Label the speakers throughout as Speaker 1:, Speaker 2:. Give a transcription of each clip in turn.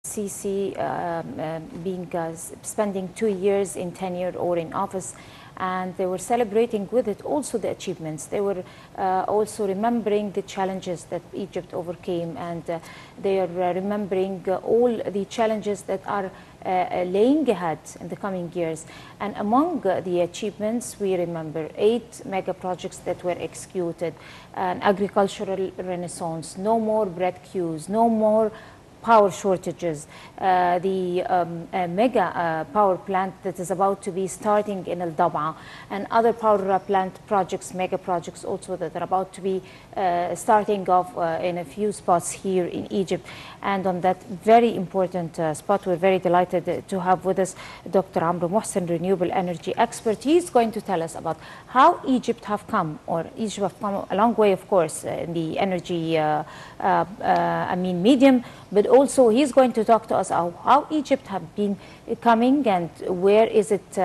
Speaker 1: Sisi spending 2 years in tenure or in office, and they were celebrating with it also the achievements. They were also remembering the challenges that Egypt overcame, and they are remembering all the challenges that are laying ahead in the coming years. And among the achievements, we remember 8 mega projects that were executed, an agricultural renaissance, no more bread queues, no more power shortages, the mega power plant that is about to be starting in El Dab'a, and other power plant projects, mega projects also that are about to be starting off in a few spots here in Egypt. And on that very important spot, we're very delighted to have with us Dr. Amr Mohsen, renewable energy expert. He's going to tell us about how Egypt have come, or Egypt have come a long way, of course, in the energy medium, but also he's going to talk to us how Egypt have been coming and where is it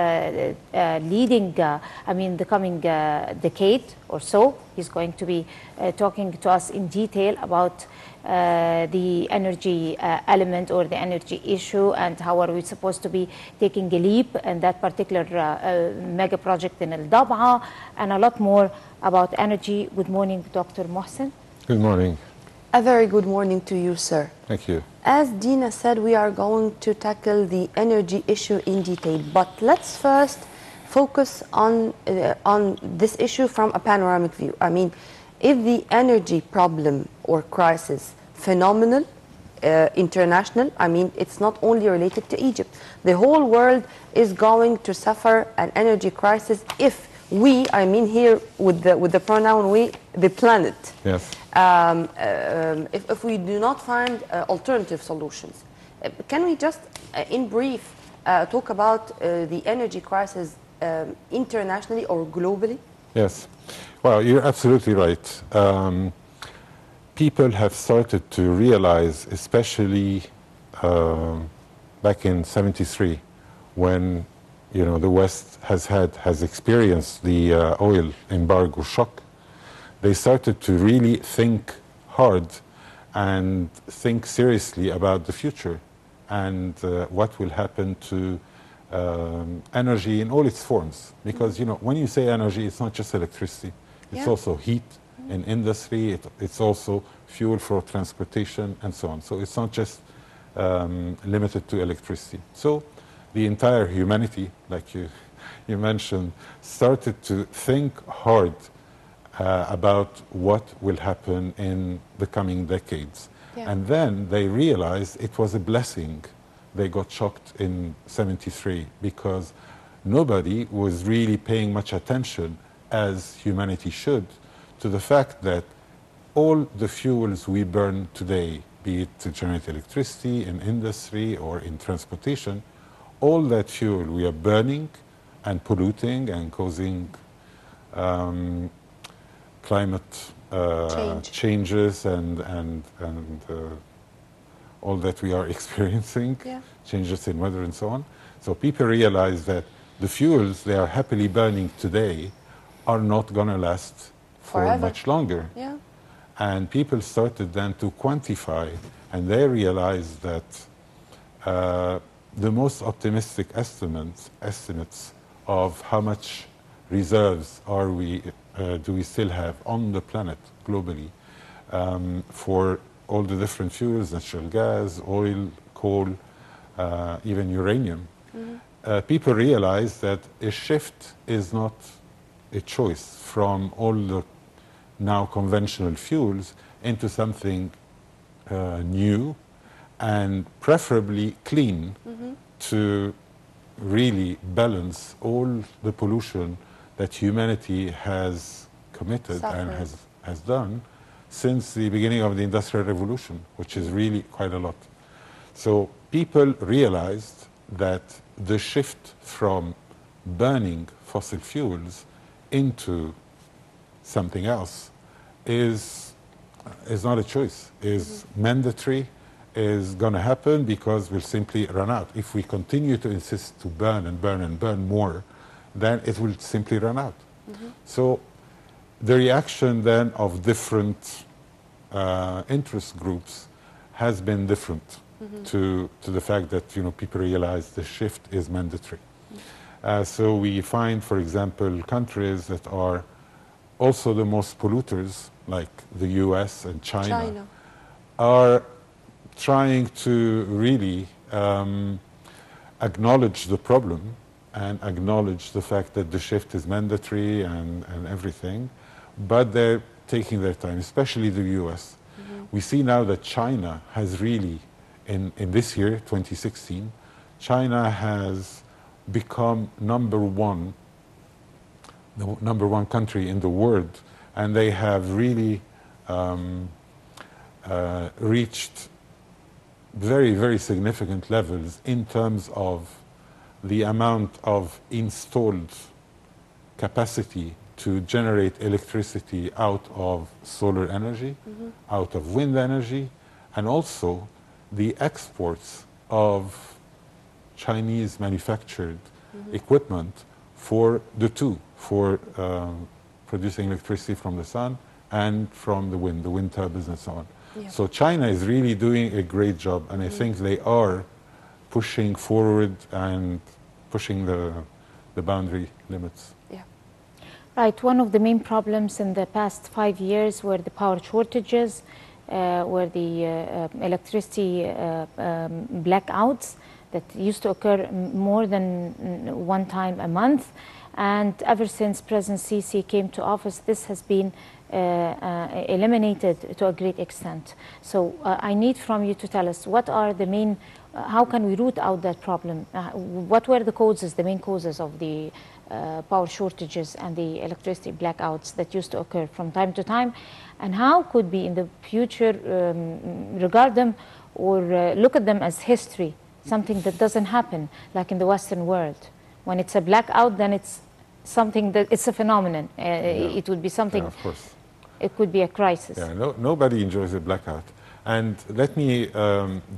Speaker 1: leading, the coming decade or so. He's going to be talking to us in detail about the energy element or the energy issue, and how are we supposed to be taking a leap in that particular mega project in El Dab'a, and a lot more about energy. Good morning, Dr. Mohsen.
Speaker 2: Good morning.
Speaker 3: A very good morning to you, sir.
Speaker 2: Thank you.
Speaker 3: As Dina said, we are going to tackle the energy issue in detail, but let's first focus on this issue from a panoramic view. I mean, if the energy problem or crisis phenomenal, international, I mean, it's not only related to Egypt. The whole world is going to suffer an energy crisis if we, I mean here with the pronoun we, the planet.
Speaker 2: Yes.
Speaker 3: If we do not find alternative solutions. Can we just, in brief, talk about the energy crisis internationally or globally?
Speaker 2: Yes. Well, you're absolutely right. People have started to realize, especially back in '73, when the West has experienced the oil embargo shock. They started to really think hard and think seriously about the future and what will happen to energy in all its forms. Because when you say energy, it's not just electricity. It's also heat in industry. It's also fuel for transportation and so on. So it's not just limited to electricity. So the entire humanity, like you mentioned, started to think hard about what will happen in the coming decades. And then they realized it was a blessing. They got shocked in '73 because nobody was really paying much attention, as humanity should, to the fact that all the fuels we burn today, be it to generate electricity in industry or in transportation, all that fuel we are burning and polluting and causing climate changes and all that we are experiencing, changes in weather and so on. So people realize that the fuels they are happily burning today are not going to last for much longer. And people started then to quantify, and they realized that the most optimistic estimates of how much reserves do we still have on the planet globally for all the different fuels, natural gas, oil, coal, even uranium. People realize that a shift is not a choice from all the now conventional fuels into something new and preferably clean to really balance all the pollution that humanity has committed and has done since the beginning of the Industrial Revolution, which is really quite a lot. So people realized that the shift from burning fossil fuels into something else is not a choice, is mandatory, is going to happen because we'll simply run out. If we continue to insist to burn and burn and burn more, then it will simply run out. So the reaction then of different interest groups has been different. to the fact that people realize the shift is mandatory. So we find, for example, countries that are also the most polluters, like the US and China. Are trying to really acknowledge the problem and acknowledge the fact that the shift is mandatory and everything, but they're taking their time, especially the US. We see now that China has really, in this year, 2016, China has become the number one country in the world, and they have really reached very, very significant levels in terms of the amount of installed capacity to generate electricity out of solar energy, out of wind energy, and also the exports of Chinese manufactured equipment for the two, for producing electricity from the sun and from the wind turbines and so on. Yeah. So China is really doing a great job, and I think they are pushing forward and pushing the boundary limits.
Speaker 3: Yeah.
Speaker 1: Right. One of the main problems in the past 5 years were the power shortages, were the electricity blackouts that used to occur more than one time a month. And ever since President Sisi came to office, this has been eliminated to a great extent. So I need from you to tell us what are the main, how can we root out that problem? What were the causes, the main causes of the power shortages and the electricity blackouts that used to occur from time to time? And how could we in the future regard them or look at them as history, something that doesn't happen like in the Western world? When it's a blackout, then it's something that it's a phenomenon. It would be something.
Speaker 2: Yeah, of course.
Speaker 1: It could be a crisis.
Speaker 2: Yeah, nobody enjoys a blackout. And let me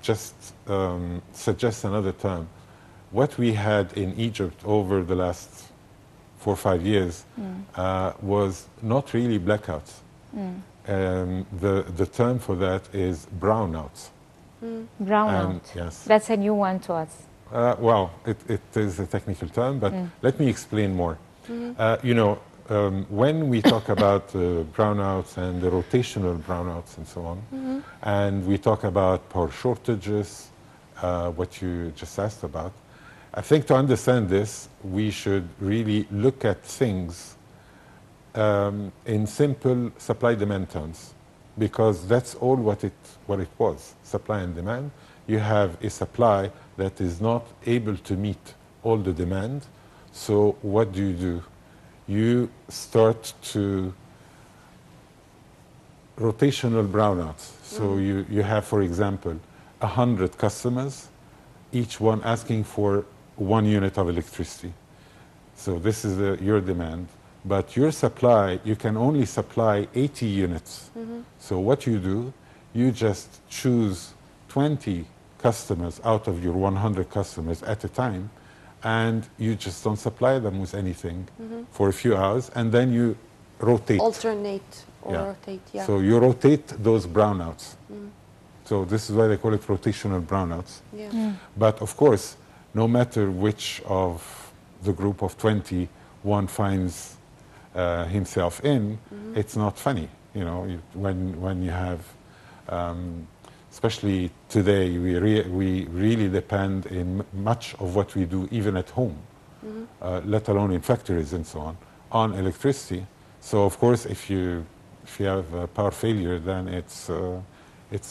Speaker 2: just suggest another term. What we had in Egypt over the last 4 or 5 years was not really blackouts. The term for that is brownouts.
Speaker 1: Brownout.
Speaker 2: Yes.
Speaker 1: That's a new one to us.
Speaker 2: Well, it is a technical term, but let me explain more. When we talk about brownouts and the rotational brownouts and so on, and we talk about power shortages, what you just asked about, I think to understand this, we should really look at things in simple supply-demand terms, because that's all what it was, supply and demand. You have a supply that is not able to meet all the demand, so what do? You start to rotational brownouts. So you have, for example, 100 customers, each one asking for 1 unit of electricity. So this is your demand. But your supply, you can only supply 80 units. So what you do, you just choose 20 customers out of your 100 customers at a time, and you just don't supply them with anything for a few hours, and then you rotate.
Speaker 3: Alternate or rotate, yeah.
Speaker 2: So you rotate those brownouts. So this is why they call it rotational brownouts.
Speaker 3: Yeah.
Speaker 2: But of course, no matter which of the group of 20 one finds himself in, it's not funny. When you have, especially today, we really depend in much of what we do, even at home, let alone in factories and so on electricity. So of course, if you have a power failure, then it's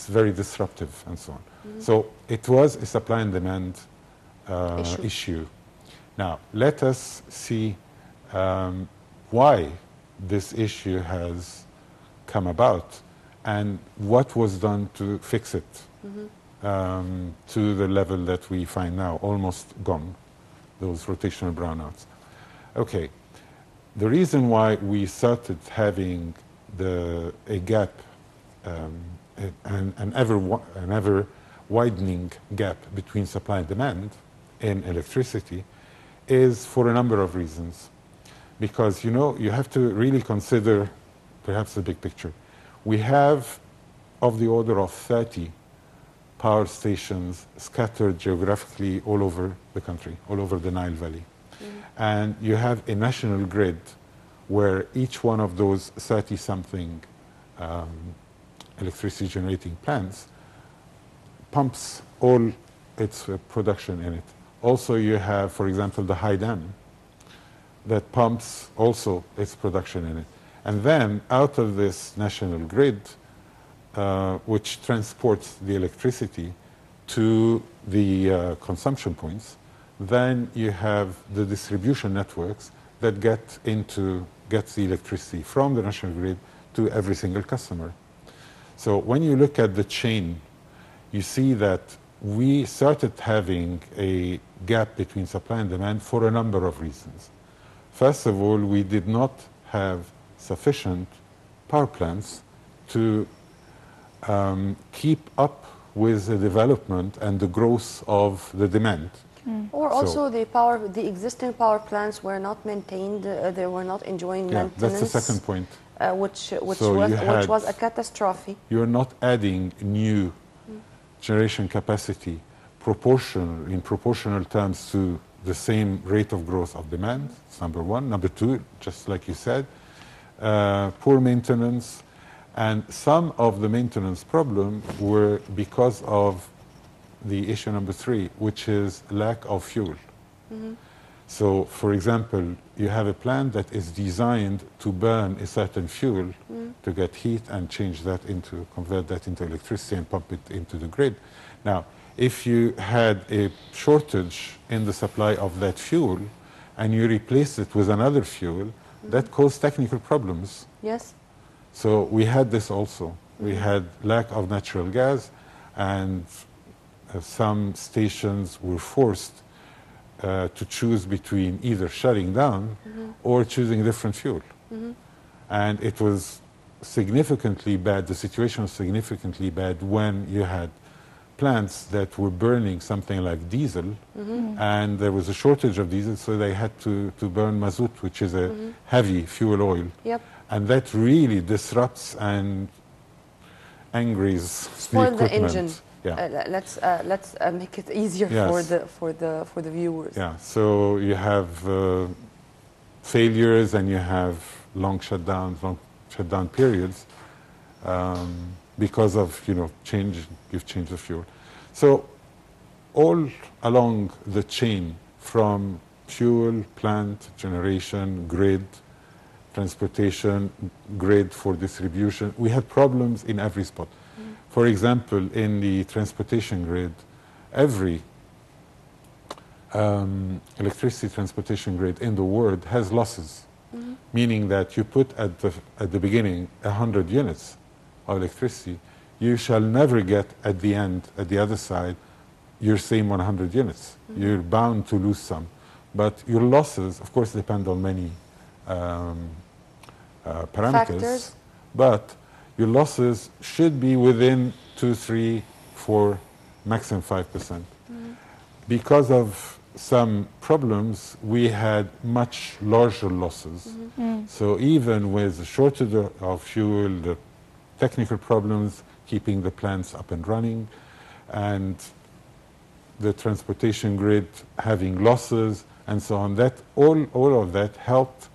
Speaker 2: very disruptive and so on. So it was a supply and demand issue. Now let us see why this issue has come about and what was done to fix it to the level that we find now, almost gone, those rotational brownouts. Okay, the reason why we started having a gap, an ever widening gap between supply and demand in electricity is for a number of reasons. Because, you have to really consider perhaps the big picture. We have of the order of 30 power stations scattered geographically all over the country, all over the Nile Valley. And you have a national grid where each one of those 30-something electricity generating plants pumps all its production in it. Also, you have, for example, the high dam that pumps also its production in it. And then out of this national grid, which transports the electricity to the consumption points, then you have the distribution networks that get the electricity from the national grid to every single customer. So when you look at the chain, you see that we started having a gap between supply and demand for a number of reasons. First of all, we did not have sufficient power plants to keep up with the development and the growth of the demand.
Speaker 3: Or also the existing power plants were not maintained, they were not enjoying maintenance.
Speaker 2: That's the second point.
Speaker 3: Which was a catastrophe.
Speaker 2: You're not adding new generation capacity in proportional terms to the same rate of growth of demand. That's number one. Number two, just like you said, poor maintenance, and some of the maintenance problem were because of the issue number three, which is lack of fuel. So, for example, you have a plant that is designed to burn a certain fuel to get heat and convert that into electricity and pump it into the grid. Now, if you had a shortage in the supply of that fuel and you replace it with another fuel, that caused technical problems.
Speaker 3: Yes.
Speaker 2: So we had this also. We had lack of natural gas, and some stations were forced to choose between either shutting down or choosing a different fuel. And it was significantly bad, the situation was significantly bad when you had plants that were burning something like diesel, and there was a shortage of diesel, so they had to burn mazout, which is a heavy fuel oil.
Speaker 3: Yep.
Speaker 2: And that really disrupts and angries the
Speaker 3: engine.
Speaker 2: Yeah.
Speaker 3: Let's make it easier for the viewers.
Speaker 2: Yeah. So you have failures and you have long shutdown periods because of you've changed the fuel. So all along the chain, from fuel, plant, generation, grid, transportation, grid for distribution, we had problems in every spot. For example, in the transportation grid, every electricity transportation grid in the world has losses, meaning that you put at the beginning 100 units of electricity, you shall never get at the end, at the other side, your same 100 units. You're bound to lose some. But your losses, of course, depend on many parameters.
Speaker 3: Factors.
Speaker 2: But your losses should be within 2, 3, 4, maximum 5%. Because of some problems, we had much larger losses. So even with the shortage of fuel, the technical problems, keeping the plants up and running, and the transportation grid having losses, and so on, that all of that helped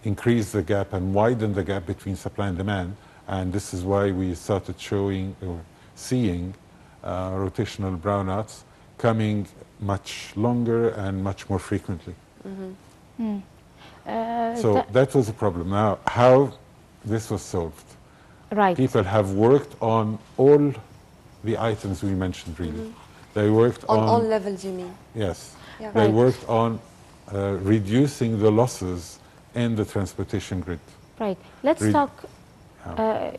Speaker 2: increase the gap and widen the gap between supply and demand. And this is why we started seeing rotational brownouts coming much longer and much more frequently. So that was a problem. Now, how this was solved?
Speaker 1: Right.
Speaker 2: People have worked on all the items we mentioned, really. They worked on
Speaker 3: all levels, you mean?
Speaker 2: Yes.
Speaker 3: Yeah.
Speaker 2: They
Speaker 1: Right.
Speaker 2: worked on reducing the losses in the transportation grid.
Speaker 1: Right. Let's talk,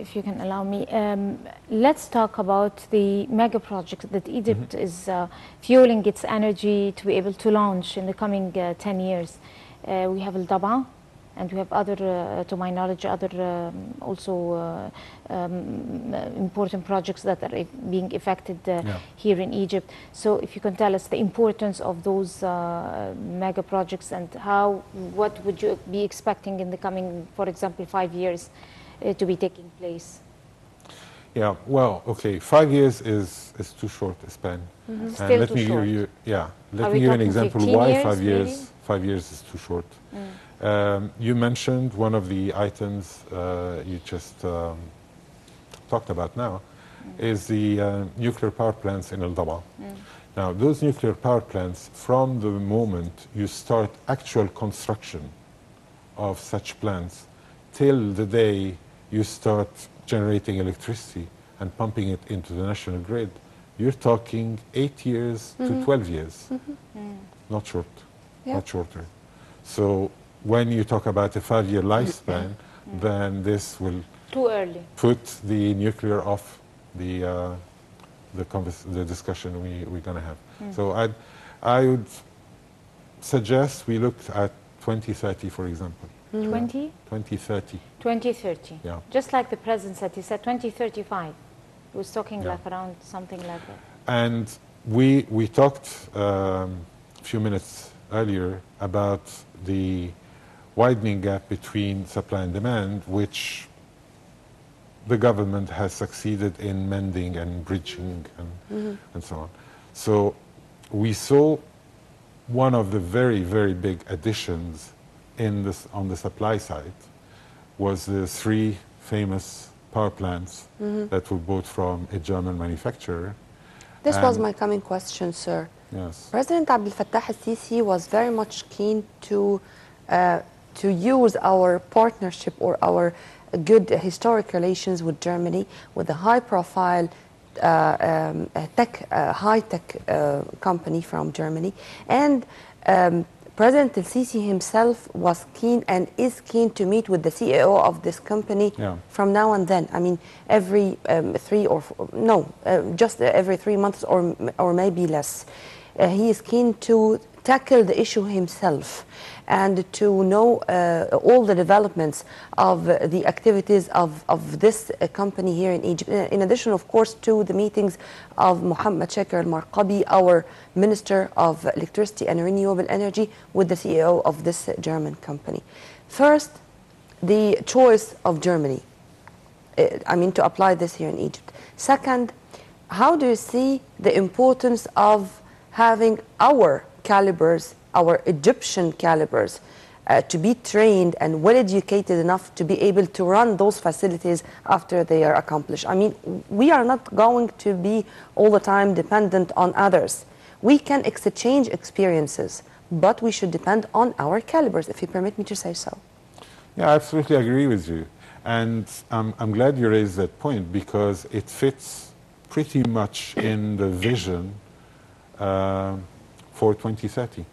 Speaker 1: if you can allow me, let's talk about the mega project that Egypt is fueling its energy to be able to launch in the coming 10 years. We have Al Daba, and we have other, to my knowledge, other also important projects that are being affected here in Egypt. So if you can tell us the importance of those mega projects and what would you be expecting in the coming, for example, 5 years to be taking place?
Speaker 2: Yeah, well, okay, 5 years is too short a span. And
Speaker 1: Still
Speaker 2: let
Speaker 1: too
Speaker 2: me
Speaker 1: short.
Speaker 2: give you, yeah, let
Speaker 1: Are
Speaker 2: me
Speaker 1: we
Speaker 2: give you an
Speaker 1: talking
Speaker 2: example
Speaker 1: 15
Speaker 2: why
Speaker 1: years,
Speaker 2: 5 years is too short. You mentioned one of the items you just talked about now is the nuclear power plants in Al Daba. Now, those nuclear power plants, from the moment you start actual construction of such plants till the day you start generating electricity and pumping it into the national grid, you're talking 8 years to 12 years. Not short,
Speaker 3: Yeah.
Speaker 2: not shorter. So when you talk about a 5-year lifespan, then this will
Speaker 1: Too early.
Speaker 2: put the nuclear off the discussion we're going to have. So I would suggest we look at 2030, for example.
Speaker 1: 20?
Speaker 2: 2030.
Speaker 1: 2030.
Speaker 2: Yeah.
Speaker 1: Just like the president said, he said 2035. He was talking
Speaker 2: Yeah.
Speaker 1: like around something like that.
Speaker 2: And we talked a few minutes earlier about the widening gap between supply and demand, which the government has succeeded in mending and bridging and so on. So we saw one of the very, very big additions in this, on the supply side was the 3 famous power plants that were bought from a German manufacturer.
Speaker 3: This was
Speaker 2: And-
Speaker 3: my coming question, sir.
Speaker 2: Yes.
Speaker 3: President Abdel Fattah al-Sisi was very much keen to use our partnership or our good historic relations with Germany, with a high-profile high-tech company from Germany, and President al-Sisi himself was keen and is keen to meet with the CEO of this company
Speaker 2: Yeah.
Speaker 3: from now and then. I mean, every just every 3 months or maybe less. He is keen to tackle the issue himself and to know all the developments of the activities of this company here in Egypt. In addition, of course, to the meetings of Mohammed Shakir al-Marqabi, our Minister of Electricity and Renewable Energy, with the CEO of this German company. First, the choice of Germany. I mean, to apply this here in Egypt. Second, how do you see the importance of having our calibers, our Egyptian calibers, to be trained and well educated enough to be able to run those facilities after they are accomplished? I mean, we are not going to be all the time dependent on others. We can exchange experiences, but we should depend on our calibers, if you permit me to say so.
Speaker 2: Yeah, I absolutely agree with you. And I'm glad you raised that point because it fits pretty much in the vision for 2030.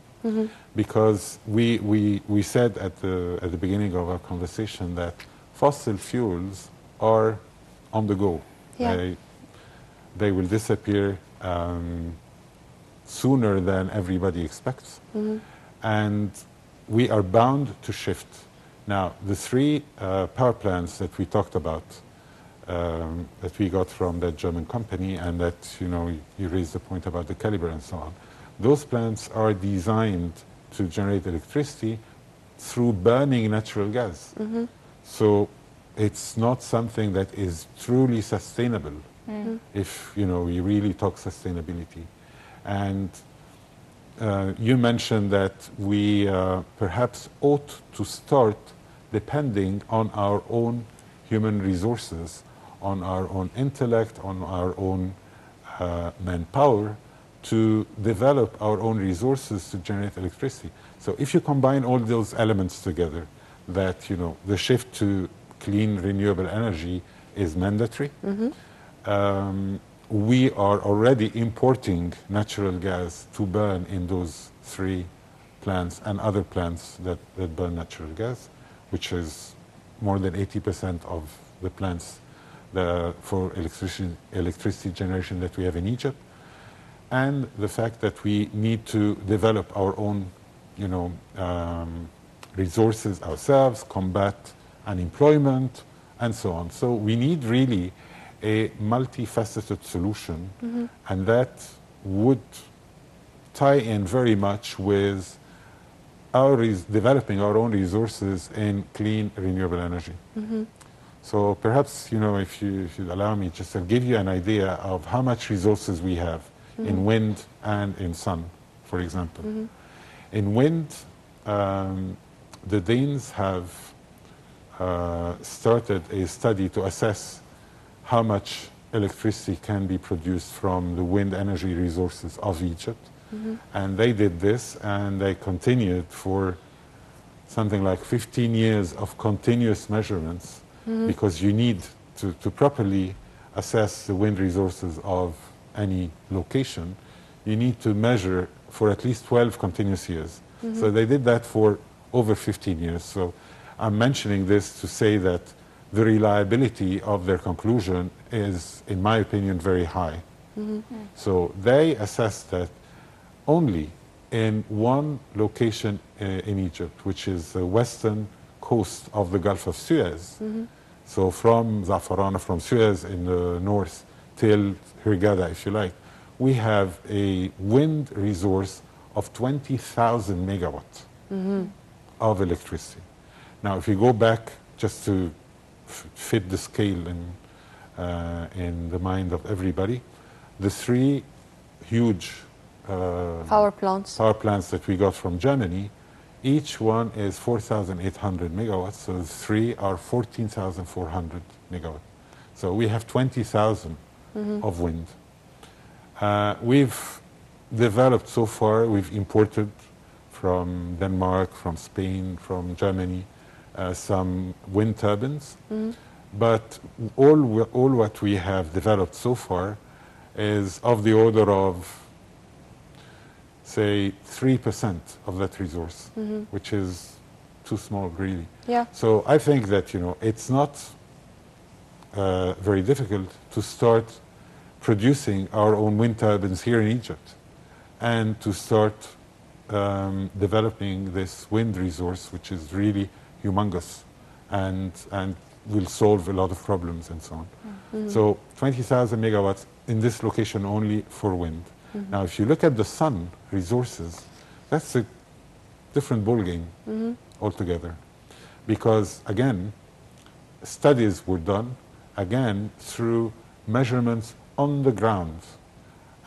Speaker 2: Because we said at the beginning of our conversation that fossil fuels are on the go.
Speaker 3: Yeah.
Speaker 2: They will disappear sooner than everybody expects. And we are bound to shift. Now, the 3 power plants that we talked about, that we got from that German company, and that, you know, you raised the point about the caliber and so on, those plants are designed to generate electricity through burning natural gas. So it's not something that is truly sustainable if, you know, we really talk sustainability. And you mentioned that we perhaps ought to start depending on our own human resources, on our own intellect, on our own manpower, to develop our own resources to generate electricity. So if you combine all those elements together, that, you know, the shift to clean renewable energy is mandatory. We are already importing natural gas to burn in those 3 plants and other plants that burn natural gas, which is more than 80% of the plants for electricity generation that we have in Egypt. And the fact that we need to develop our own, you know, resources ourselves, combat unemployment, and so on. So we need really a multifaceted solution, and that would tie in very much with our developing our own resources in clean renewable energy. So perhaps, you know, if you allow me, just to give you an idea of how much resources we have in wind and in sun, for example. In wind, the Danes have started a study to assess how much electricity can be produced from the wind energy resources of Egypt. And they did this, and they continued for something like 15 years of continuous measurements, because you need to properly assess the wind resources of any location. You need to measure for at least 12 continuous years. So they did that for over 15 years. So I'm mentioning this to say that the reliability of their conclusion is, in my opinion, very high. So they assessed that only in one location in Egypt, which is the western coast of the Gulf of Suez. So from Za'afaran, from Suez in the north till Hurghada, if you like, we have a wind resource of 20,000 megawatts of electricity. Now, if you go back just to fit the scale in the mind of everybody, the three huge
Speaker 3: power plants
Speaker 2: that we got from Germany, each one is 4,800 megawatts, so the three are 14,400 megawatts. So we have 20,000 of wind. We've developed so far, we've imported from Denmark, from Spain, from Germany, some wind turbines. But all what we have developed so far is of the order of, say, 3% of that resource, which is too small, really.
Speaker 3: Yeah.
Speaker 2: So I think that, you know, it's not very difficult to start producing our own wind turbines here in Egypt and to start developing this wind resource, which is really humongous and will solve a lot of problems and so on. So 20,000 megawatts in this location only for wind. Now, if you look at the sun resources, that's a different ballgame altogether. Because, again, studies were done, again, through measurements on the ground.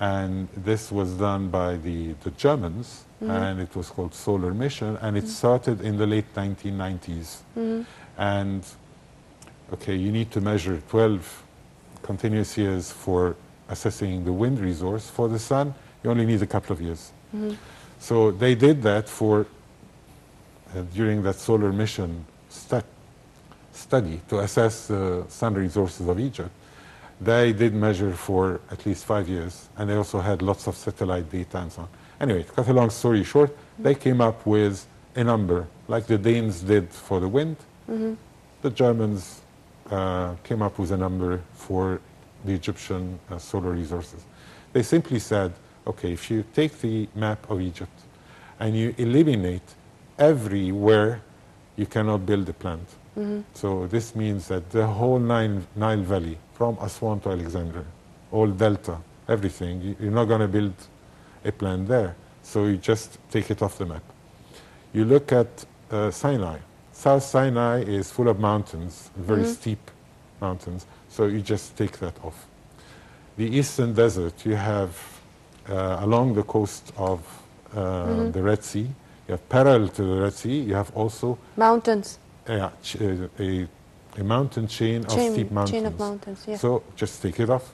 Speaker 2: And this was done by the Germans, and it was called Solar Mission, and it started in the late 1990s. And, okay, you need to measure 12 continuous years for assessing the wind resource. For the sun, you only need a couple of years. So they did that for, during that Solar Mission study to assess the sun resources of Egypt. They did measure for at least 5 years, and they also had lots of satellite data and so on. Anyway, to cut a long story short, they came up with a number, like the Danes did for the wind. The Germans came up with a number for the Egyptian solar resources. They simply said, okay, if you take the map of Egypt and you eliminate everywhere you cannot build a plant. So this means that the whole Nile Valley, from Aswan to Alexandria, all delta, everything, you're not going to build a plant there. So you just take it off the map. You look at Sinai. South Sinai is full of mountains, very steep mountains. So you just take that off. The eastern desert, you have along the coast of the Red Sea, you have parallel to the Red Sea, you have also
Speaker 3: mountains.
Speaker 2: A mountain chain of steep mountains.
Speaker 3: Chain of mountains, yeah.
Speaker 2: So just take it off.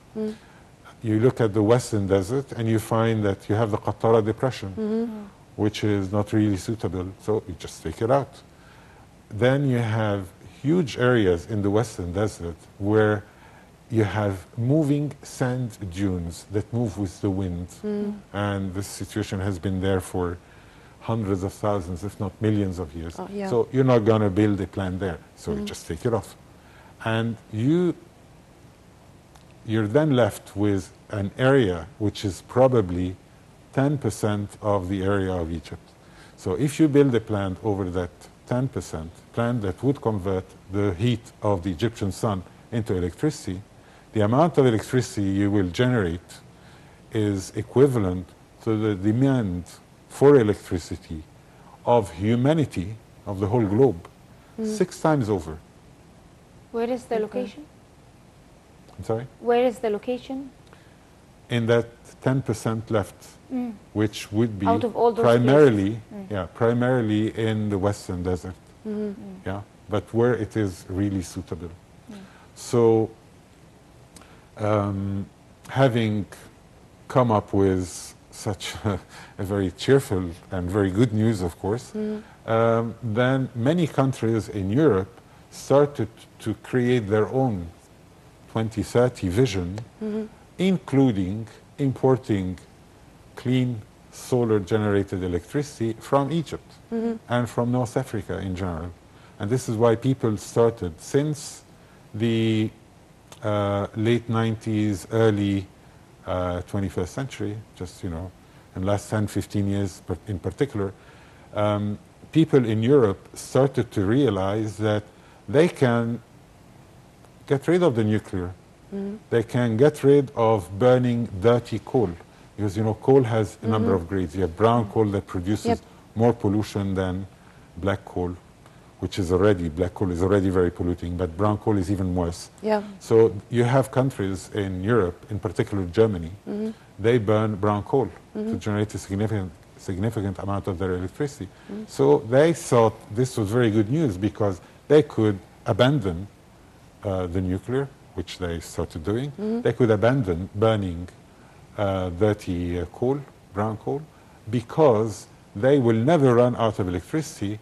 Speaker 2: You look at the western desert and you find that you have the Qattara Depression, which is not really suitable, so you just take it out. Then you have huge areas in the western desert where you have moving sand dunes that move with the wind. And this situation has been there for hundreds of thousands, if not millions of years. So you're not going to build a plant there, so you just take it off. And you're then left with an area which is probably 10% of the area of Egypt. So if you build a plant over that 10%, plant that would convert the heat of the Egyptian sun into electricity, the amount of electricity you will generate is equivalent to the demand for electricity of humanity, of the whole globe, 6 times over.
Speaker 1: Where is the location?
Speaker 2: I'm sorry?
Speaker 1: Where is the location?
Speaker 2: In that 10% left, which would be
Speaker 1: Out of all those
Speaker 2: primarily, primarily in the Western desert, yeah, but where it is really suitable. So, having come up with such a very cheerful and very good news, of course, then many countries in Europe started to create their own 2030 vision, including importing clean solar-generated electricity from Egypt and from North Africa in general. And this is why people started since the late 90s, early 21st century, just, you know, in the last 10, 15 years in particular, people in Europe started to realize that they can get rid of the nuclear. They can get rid of burning dirty coal, because, you know, coal has a number of grades. You have brown coal that produces more pollution than black coal, which is already, black coal is already very polluting, but brown coal is even worse.
Speaker 3: Yeah.
Speaker 2: So you have countries in Europe, in particular Germany, they burn brown coal to generate a significant amount of their electricity. So they thought this was very good news because they could abandon the nuclear, which they started doing. They could abandon burning dirty coal, brown coal, because they will never run out of electricity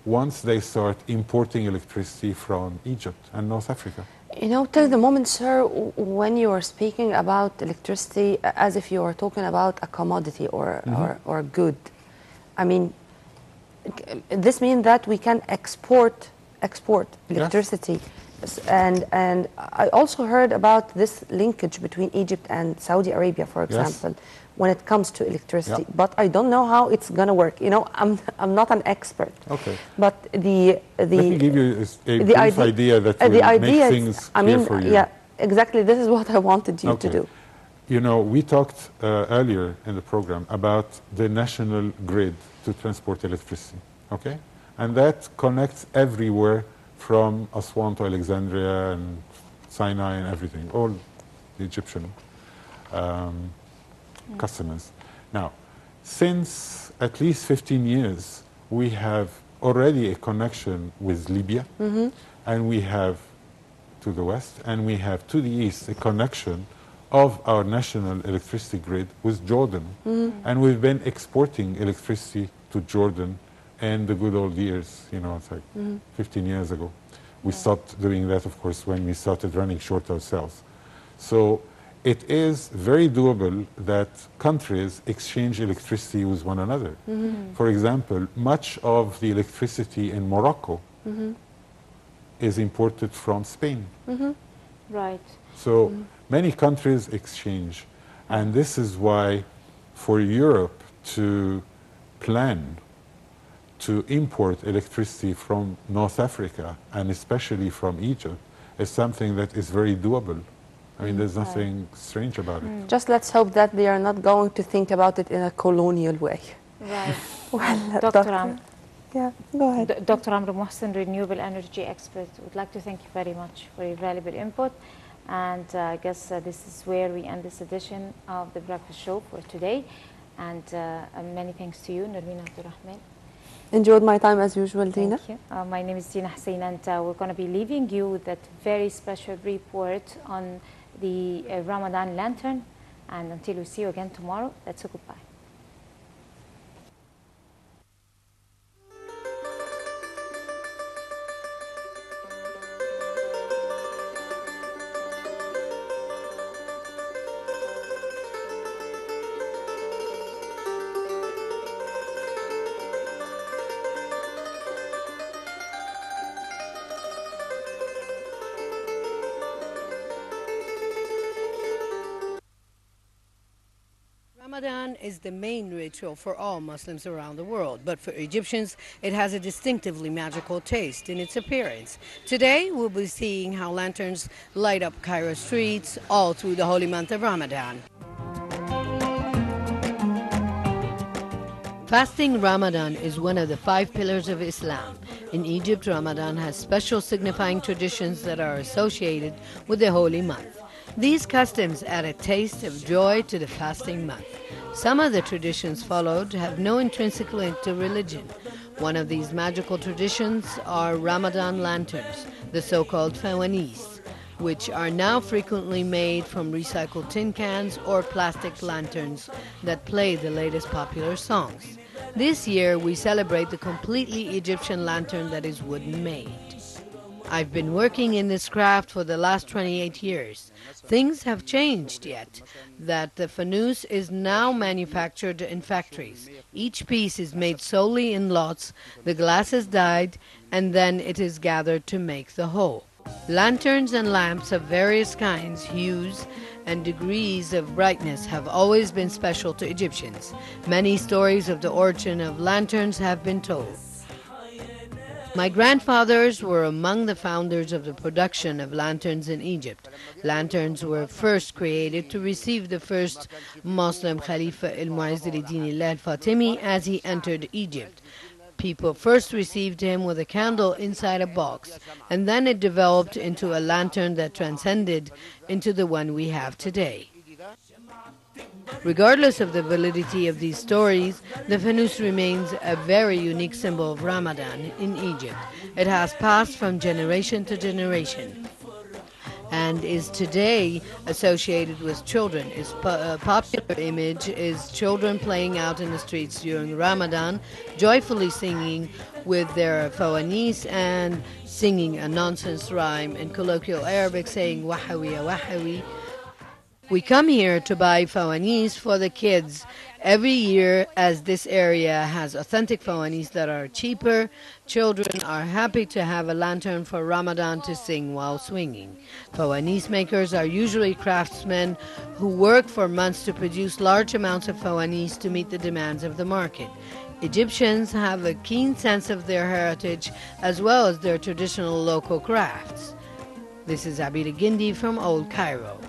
Speaker 2: once they start importing electricity from Egypt and North Africa.
Speaker 3: You know, till the moment, sir, when you are speaking about electricity as if you are talking about a commodity or a good, I mean, this means that we can export electricity. Yes. And I also heard about this linkage between Egypt and Saudi Arabia, for example, when it comes to electricity. But I don't know how it's going to work. You know, I'm not an expert.
Speaker 2: Okay.
Speaker 3: But
Speaker 2: let me give you a brief idea that will make things clear for you.
Speaker 3: Yeah, exactly. This is what I wanted you to do.
Speaker 2: You know, we talked earlier in the program about the national grid to transport electricity. Okay, and that connects everywhere from Aswan to Alexandria and Sinai and everything, all the Egyptian customers. Now, since at least 15 years, we have already a connection with Libya, and we have to the west, and we have to the east a connection of our national electricity grid with Jordan. And we've been exporting electricity to Jordan in the good old years, you know, it's like 15 years ago. We stopped doing that, of course, when we started running short ourselves. So it is very doable that countries exchange electricity with one another. For example, much of the electricity in Morocco is imported from Spain.
Speaker 1: Right.
Speaker 2: So many countries exchange. And this is why for Europe to plan to import electricity from North Africa, and especially from Egypt, is something that is very doable. I mean, there's nothing strange about it.
Speaker 3: Just let's hope that they are not going to think about it in a colonial way.
Speaker 1: Right.
Speaker 3: Well,
Speaker 1: Dr.
Speaker 3: Yeah, go ahead.
Speaker 1: Dr. Amr Mohsen, renewable energy expert, would like to thank you very much for your valuable input. And I guess this is where we end this edition of the Breakfast Show for today. And many thanks to you, Nermeen Abdurrahman.
Speaker 3: Enjoyed my time as usual, Dina.
Speaker 1: Thank you. My name is Dina Hussein, and we're going to be leaving you with that very special report on the Ramadan lantern. And until we see you again tomorrow, that's a goodbye.
Speaker 4: Ramadan is the main ritual for all Muslims around the world, but for Egyptians, it has a distinctively magical taste in its appearance. Today, we'll be seeing how lanterns light up Cairo streets all through the holy month of Ramadan. Fasting Ramadan is one of the 5 pillars of Islam. In Egypt, Ramadan has special signifying traditions that are associated with the holy month. These customs add a taste of joy to the fasting month. Some of the traditions followed have no intrinsic link to religion. One of these magical traditions are Ramadan lanterns, the so-called fawanis, which are now frequently made from recycled tin cans or plastic lanterns that play the latest popular songs. This year, we celebrate the completely Egyptian lantern that is wooden-made. I've been working in this craft for the last 28 years. Things have changed yet, that the fanus is now manufactured in factories. Each piece is made solely in lots, the glass is dyed, and then it is gathered to make the whole. Lanterns and lamps of various kinds, hues, and degrees of brightness have always been special to Egyptians. Many stories of the origin of lanterns have been told. My grandfathers were among the founders of the production of lanterns in Egypt. Lanterns were first created to receive the first Muslim Khalifa al-Mu'izz al-Din al-Fatimi as he entered Egypt. People first received him with a candle inside a box, and then it developed into a lantern that transcended into the one we have today. Regardless of the validity of these stories, the fanus remains a very unique symbol of Ramadan in Egypt. It has passed from generation to generation and is today associated with children. Its popular image is children playing out in the streets during Ramadan, joyfully singing with their fawanis and singing a nonsense rhyme in colloquial Arabic saying wahawi ya wahawi. We come here to buy fawanis for the kids every year, as this area has authentic fawanis that are cheaper. Children are happy to have a lantern for Ramadan to sing while swinging. Fawanis makers are usually craftsmen who work for months to produce large amounts of fawanis to meet the demands of the market. Egyptians have a keen sense of their heritage as well as their traditional local crafts. This is Abida Gindi from Old Cairo.